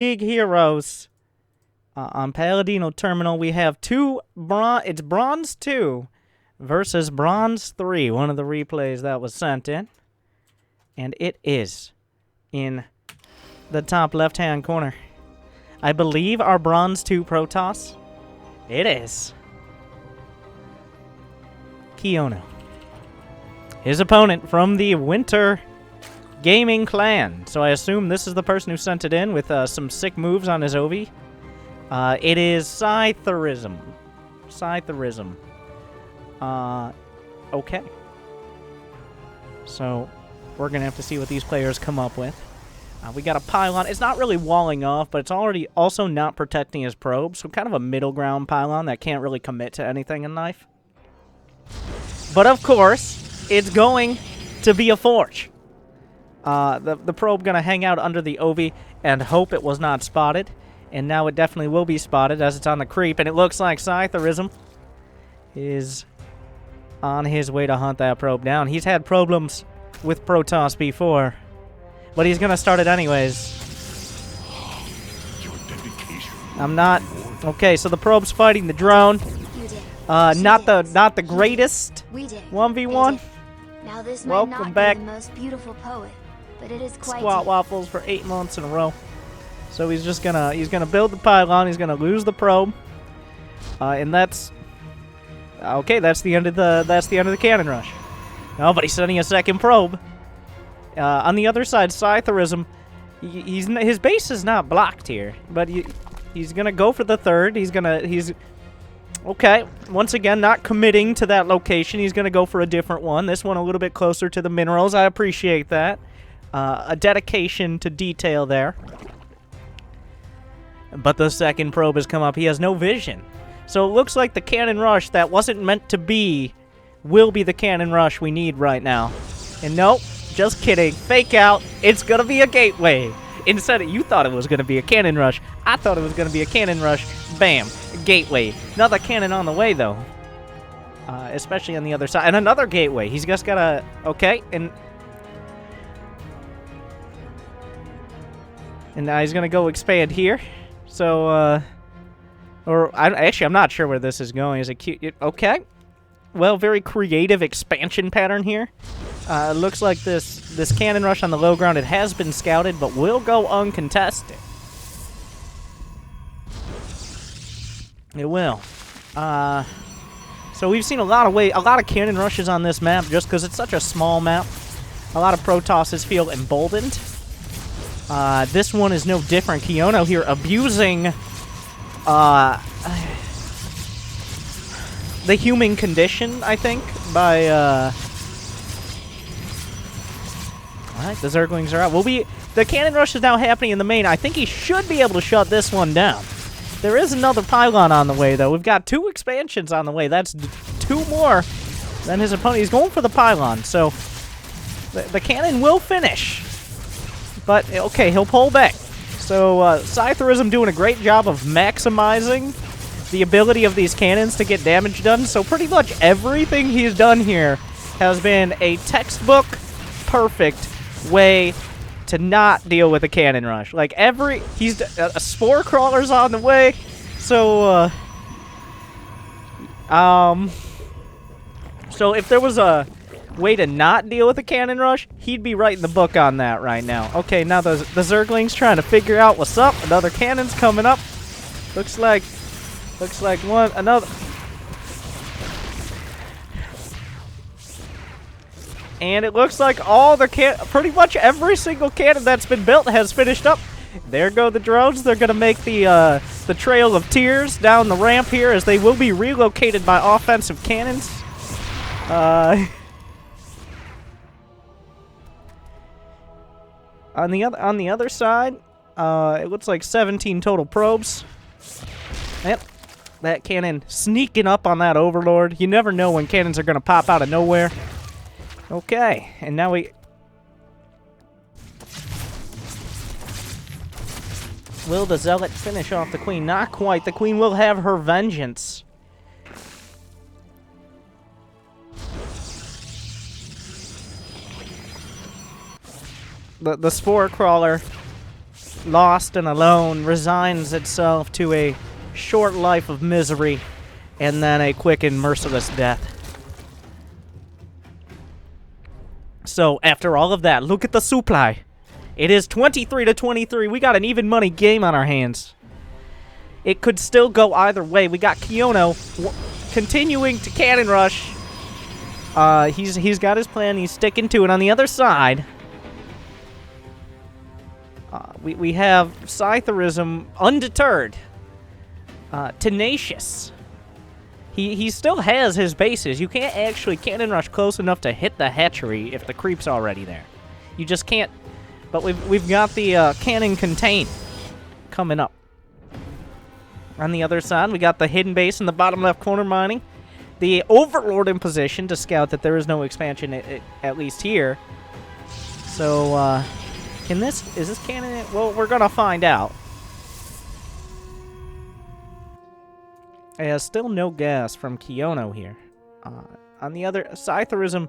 big heroes. On Paladino Terminal, we have it's Bronze 2 versus Bronze 3, one of the replays that was sent in. And it is in the top left-hand corner. I believe our Bronze 2 Protoss. It is Keono. His opponent from the Winter Gaming clan. So I assume this is the person who sent it in with some sick moves on his Ovi. It is Scytherism. Okay. So we're going to have to see what these players come up with. We got a pylon. It's not really walling off, but it's already also not protecting his probe. So kind of a middle ground pylon that can't really commit to anything in life. But of course, it's going to be a forge. The probe going to hang out under the Ovi and hope it was not spotted. And now it definitely will be spotted as it's on the creep. And it looks like Scytherism is on his way to hunt that probe down. He's had problems with Protoss before. But he's going to start it anyways. I'm not... Okay, so the probe's fighting the drone. Not the greatest 1v1. Now this Welcome back. The most beautiful poet, but it is quite Squat Waffles for 8 months in a row. So he's just gonna build the pylon. He's gonna lose the probe, and that's okay. That's the end of the cannon rush. Oh, but he's sending a second probe. On the other side, Scytherism, his base is not blocked here, but he's gonna go for the third. He's okay. Once again, not committing to that location. He's gonna go for a different one. This one a little bit closer to the minerals. I appreciate that. A dedication to detail there. But the second probe has come up. He has no vision. So it looks like the cannon rush that wasn't meant to be will be the cannon rush we need right now. And nope, just kidding. Fake out. It's going to be a gateway. Instead, you thought it was going to be a cannon rush. I thought it was going to be a cannon rush. Bam. Gateway. Another cannon on the way, though. Especially on the other side. And another gateway. He's just got to... Okay, and now he's going to go expand here. So, I'm not sure where this is going. Is it cute? Okay. Well, very creative expansion pattern here. It looks like this cannon rush on the low ground, it has been scouted, but will go uncontested. It will. So we've seen a lot of cannon rushes on this map just because it's such a small map. A lot of Protosses feel emboldened. This one is no different. Keono here abusing the human condition, I think, by alright, the Zerglings are out. The cannon rush is now happening in the main. I think he should be able to shut this one down. There is another pylon on the way, though. We've got 2 expansions on the way. That's 2 more than his opponent. He's going for the pylon, so the cannon will finish. But, okay, he'll pull back. So, Scytherism doing a great job of maximizing the ability of these cannons to get damage done. So pretty much everything he's done here has been a textbook perfect way to not deal with a cannon rush. Like, he's a spore crawler's on the way. So, so if there was a way to not deal with a cannon rush, he'd be writing the book on that right now. Okay, now the Zerglings trying to figure out what's up. Another cannon's coming up. Looks like another. And it looks like pretty much every single cannon that's been built has finished up. There go the drones. They're gonna make the trail of tears down the ramp here, as they will be relocated by offensive cannons. On the other side, it looks like 17 total probes. Yep, that cannon sneaking up on that Overlord. You never know when cannons are going to pop out of nowhere. Okay, and now will the Zealot finish off the Queen? Not quite. The Queen will have her vengeance. The Spore Crawler lost and alone, resigns itself to a short life of misery, and then a quick and merciless death. So, after all of that, look at the supply. It is 23-23. We got an even money game on our hands. It could still go either way. We got Kiono continuing to cannon rush. He's got his plan. He's sticking to it. On the other side, we have Scytherism undeterred, tenacious. He still has his bases. You can't actually cannon rush close enough to hit the hatchery if the creep's already there. You just can't. But we've got the cannon contain coming up. On the other side, we got the hidden base in the bottom left corner mining. The Overlord in position to scout that there is no expansion, at least here. So, is this cannon? Well, we're gonna find out. There's still no gas from Kiono here. On the other, Scytherism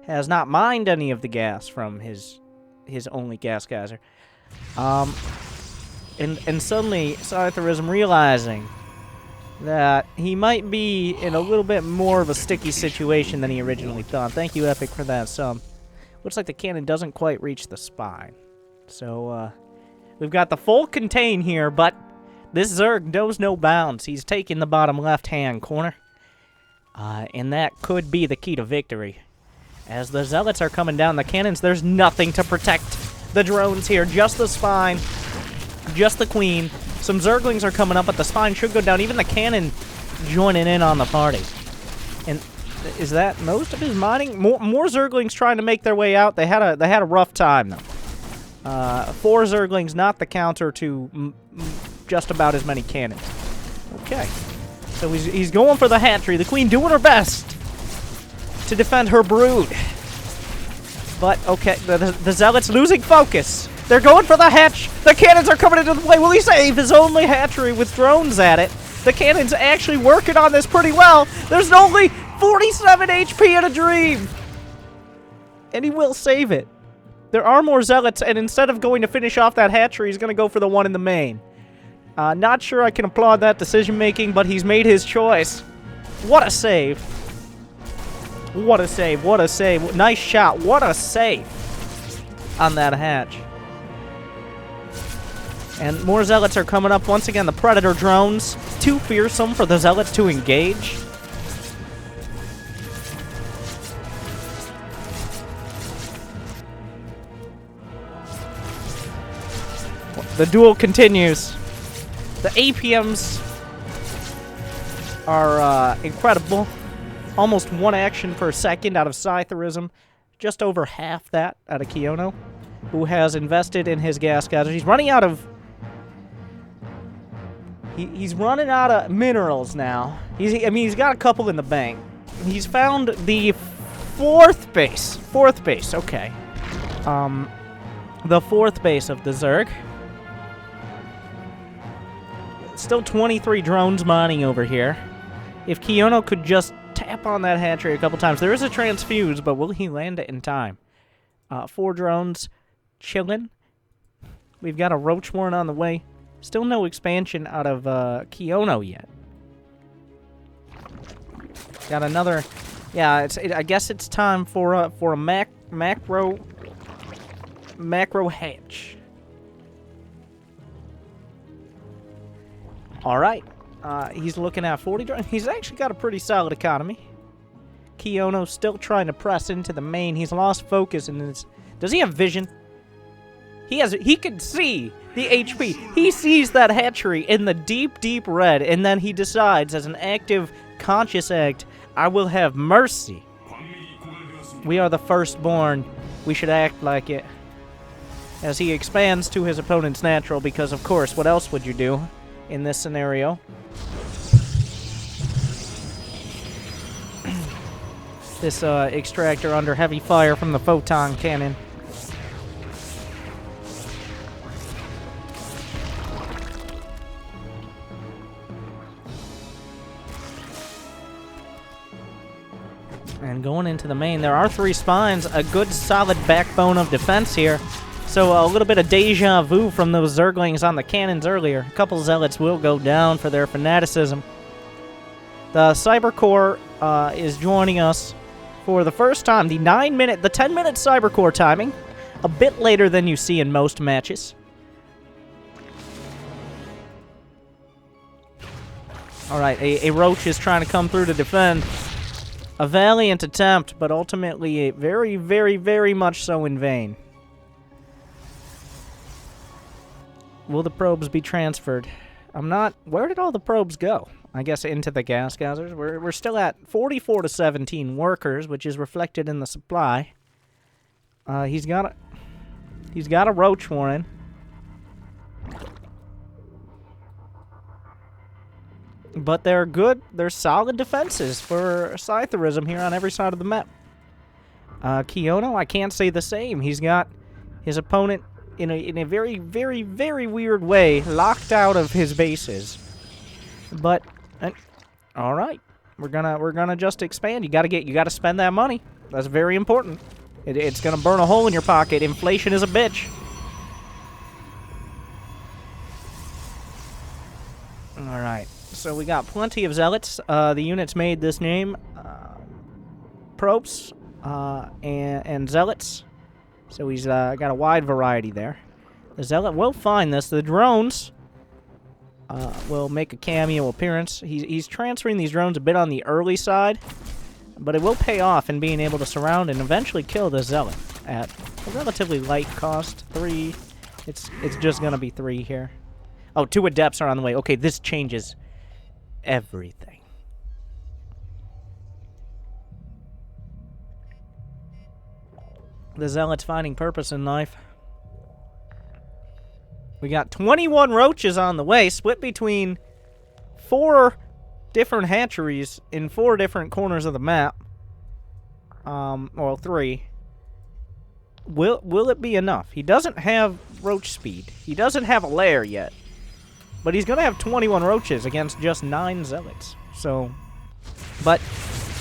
has not mined any of the gas from his only gas geyser. And suddenly, Scytherism realizing that he might be in a little bit more of a sticky situation than he originally thought. Thank you, Epic, for that sub. Looks like the cannon doesn't quite reach the spine. So, we've got the full contain here, but this Zerg knows no bounds. He's taking the bottom left-hand corner. And that could be the key to victory. As the Zealots are coming down the cannons, there's nothing to protect the drones here. Just the spine. Just the queen. Some Zerglings are coming up, but the spine should go down. Even the cannon joining in on the party. And is that most of his mining? More Zerglings trying to make their way out. They had a rough time, though. 4 Zerglings, not the counter to just about as many cannons. Okay. So he's going for the hatchery. The queen doing her best to defend her brood. But, okay, the Zealots losing focus. They're going for the hatch. The cannons are coming into the play. Will he save his only hatchery with drones at it? The cannon's actually working on this pretty well. There's only 47 HP in a dream. And he will save it. There are more Zealots, and instead of going to finish off that hatchery, he's going to go for the one in the main. Not sure I can applaud that decision-making, but he's made his choice. What a save. What a save. What a save. Nice shot. What a save on that hatch. And more Zealots are coming up. Once again, the Predator drones. Too fearsome for the Zealots to engage. The duel continues. The APMs are incredible. Almost 1 action per second out of Scytherism. Just over half that out of Kiono, who has invested in his gas geysers. He's running out of... He's running out of minerals now. He's got a couple in the bank. He's found the 4th base. 4th base, okay. The 4th base of the Zerg. Still 23 drones mining over here. If Kiono could just tap on that hatchery a couple times. There is a transfuse, but will he land it in time? 4 drones chilling. We've got a roach warren on the way. Still no expansion out of Kiono yet. Got another... Yeah, I guess it's time for a macro hatch. All right. He's looking at 40 drones. He's actually got a pretty solid economy. Kiono's still trying to press into the main. He's lost focus in his... Does he have vision? He can see the HP. He sees that hatchery in the deep, deep red, and then he decides, as an active, conscious act, I will have mercy. We are the firstborn. We should act like it. As he expands to his opponent's natural, because, of course, what else would you do in this scenario? This extractor under heavy fire from the photon cannon. And going into the main, there are 3 spines, a good solid backbone of defense here. So a little bit of deja vu from those Zerglings on the cannons earlier. A couple Zealots will go down for their fanaticism. The Cyber Corps is joining us for the first time. The 10-minute Cyber Corps timing. A bit later than you see in most matches. Alright, a Roach is trying to come through to defend. A valiant attempt, but ultimately very, very, very much so in vain. Will the probes be transferred? I'm not... Where did all the probes go? I guess into the gas geysers. We're still at 44 to 17 workers, which is reflected in the supply. He's got a Roach warren. But they're good. They're solid defenses for Scytherism here on every side of the map. Kiono, I can't say the same. He's got his opponent in a very, very, very weird way locked out of his bases. But all right, we're gonna just expand. You gotta spend that money. That's very important. It's gonna burn a hole in your pocket. Inflation is a bitch. All right. So we got plenty of Zealots. The units made this name. Probes and Zealots. So he's got a wide variety there. The Zealot will find this. The drones will make a cameo appearance. He's transferring these drones a bit on the early side. But it will pay off in being able to surround and eventually kill the Zealot at a relatively light cost. 3. It's just going to be 3 here. Oh, 2 Adepts are on the way. Okay, this changes everything. The Zealot's finding purpose in life. We got 21 Roaches on the way, split between 4 different hatcheries in 4 different corners of the map. Well, 3. Will it be enough? He doesn't have Roach speed. He doesn't have a lair yet. But he's going to have 21 Roaches against just 9 Zealots. So, but,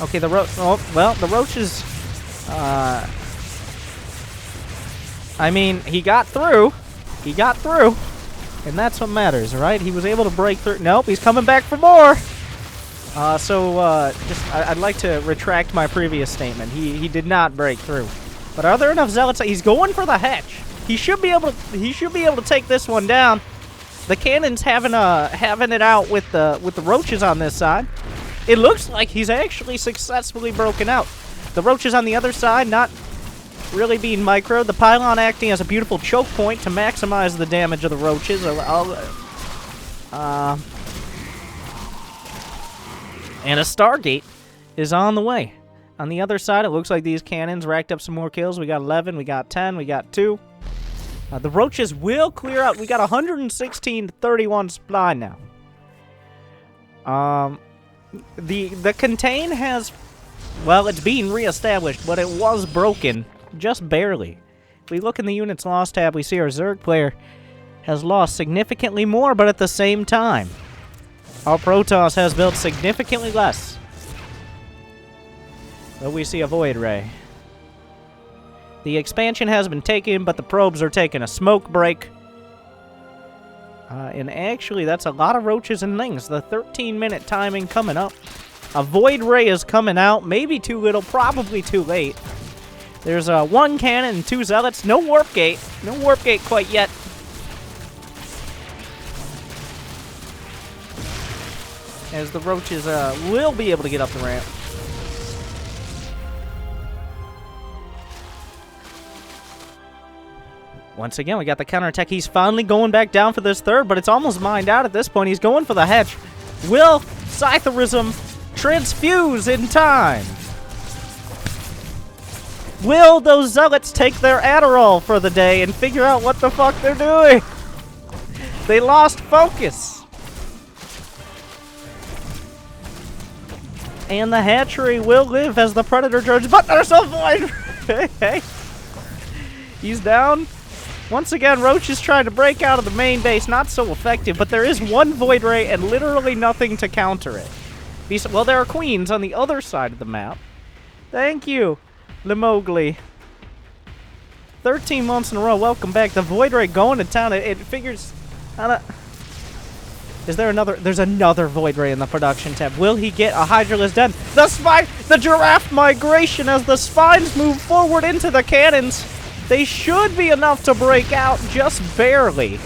okay, the Roaches, I mean, he got through. He got through. And that's what matters, right? He was able to break through. Nope, he's coming back for more. I'd like to retract my previous statement. He did not break through. But are there enough Zealots? He's going for the hatch. He should be able to take this one down. The cannon's having it out with the Roaches on this side. It looks like he's actually successfully broken out. The Roaches on the other side not really being microed. The pylon acting as a beautiful choke point to maximize the damage of the Roaches. And a Stargate is on the way. On the other side, it looks like these cannons racked up some more kills. We got 11, we got 10, we got 2. The Roaches will clear out. We got 116 to 31 supply now. The contain has, well, it's being reestablished, but it was broken just barely. If we look in the units lost tab, we see our Zerg player has lost significantly more, but at the same time, our Protoss has built significantly less. But we see a Void Ray. The expansion has been taken, but the probes are taking a smoke break. And actually, that's a lot of Roaches and things. The 13-minute timing coming up. A Void Ray is coming out. Maybe too little, probably too late. There's 1 cannon and 2 Zealots. No Warp Gate. No Warp Gate quite yet. As the Roaches will be able to get up the ramp. Once again, we got the counterattack. He's finally going back down for this 3rd, but it's almost mined out at this point. He's going for the hatch. Will Scytherism transfuse in time? Will those Zealots take their Adderall for the day and figure out what the fuck they're doing? They lost focus. And the hatchery will live as the Predator drones, but there's a Void Ray. He's down. Once again, Roach is trying to break out of the main base. Not so effective, but there is 1 Void Ray and literally nothing to counter it. Well, there are Queens on the other side of the map. Thank you, Lemogli. 13 months in a row. Welcome back. The Void Ray going to town. It figures... Is there another... There's another Void Ray in the production tab. Will he get a Hydralisk Den? The spine... The giraffe migration as the spines move forward into the cannons. They should be enough to break out, just barely.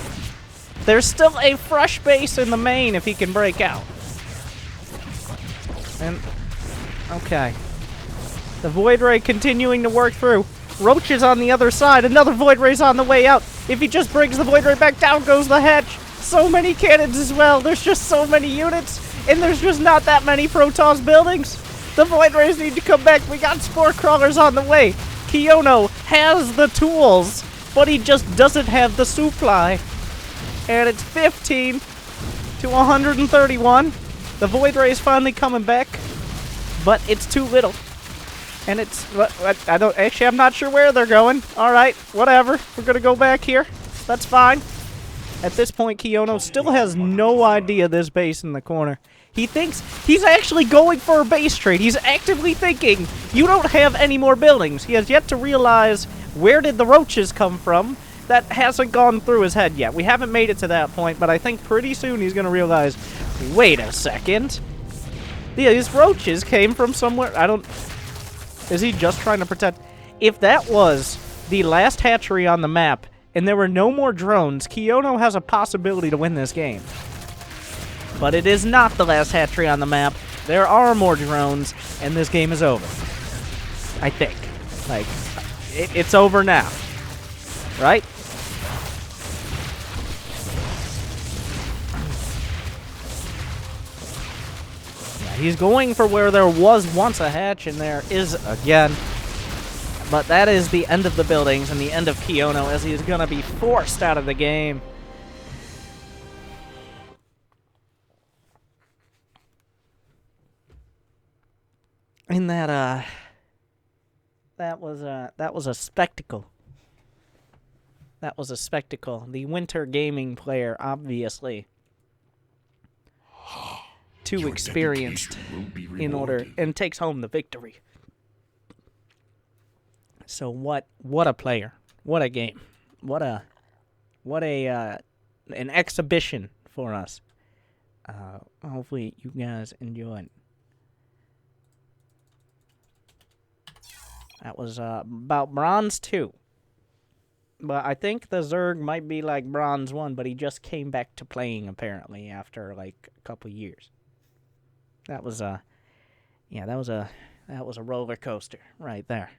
There's still a fresh base in the main if he can break out. And... Okay. The Void Ray continuing to work through. Roach is on the other side. Another Void Ray's on the way out. If he just brings the Void Ray back, down goes the hatch. So many cannons as well. There's just so many units. And there's just not that many Protoss buildings. The Void Rays need to come back. We got Spore Crawlers on the way. Kiono has the tools, but he just doesn't have the supply. And it's 15 to 131. The Void Ray is finally coming back, but it's too little. And it's... I'm not sure where they're going. Alright, whatever. We're gonna go back here. That's fine. At this point, Kiono still has no idea this base in the corner. He thinks he's actually going for a base trade. He's actively thinking, you don't have any more buildings. He has yet to realize where did the roaches come from. That hasn't gone through his head yet. We haven't made it to that point, but I think pretty soon he's going to realize, wait a second. These roaches came from somewhere. Is he just trying to protect? If that was the last hatchery on the map, and there were no more drones, Kiono has a possibility to win this game. But it is not the last hatchery on the map. There are more drones, and this game is over. I think. Like, it's over now. Right? Yeah, he's going for where there was once a hatch, and there is again. But that is the end of the buildings and the end of Kiono, as he's going to be forced out of the game. And that was a spectacle. That was a spectacle. The Winter Gaming player, obviously, too experienced in order, and takes home the victory. So what a player. What a game. What an exhibition for us. Hopefully you guys enjoyed. That was about Bronze 2. But I think the Zerg might be like Bronze 1, but he just came back to playing, apparently, after, like, a couple years. That was a roller coaster right there.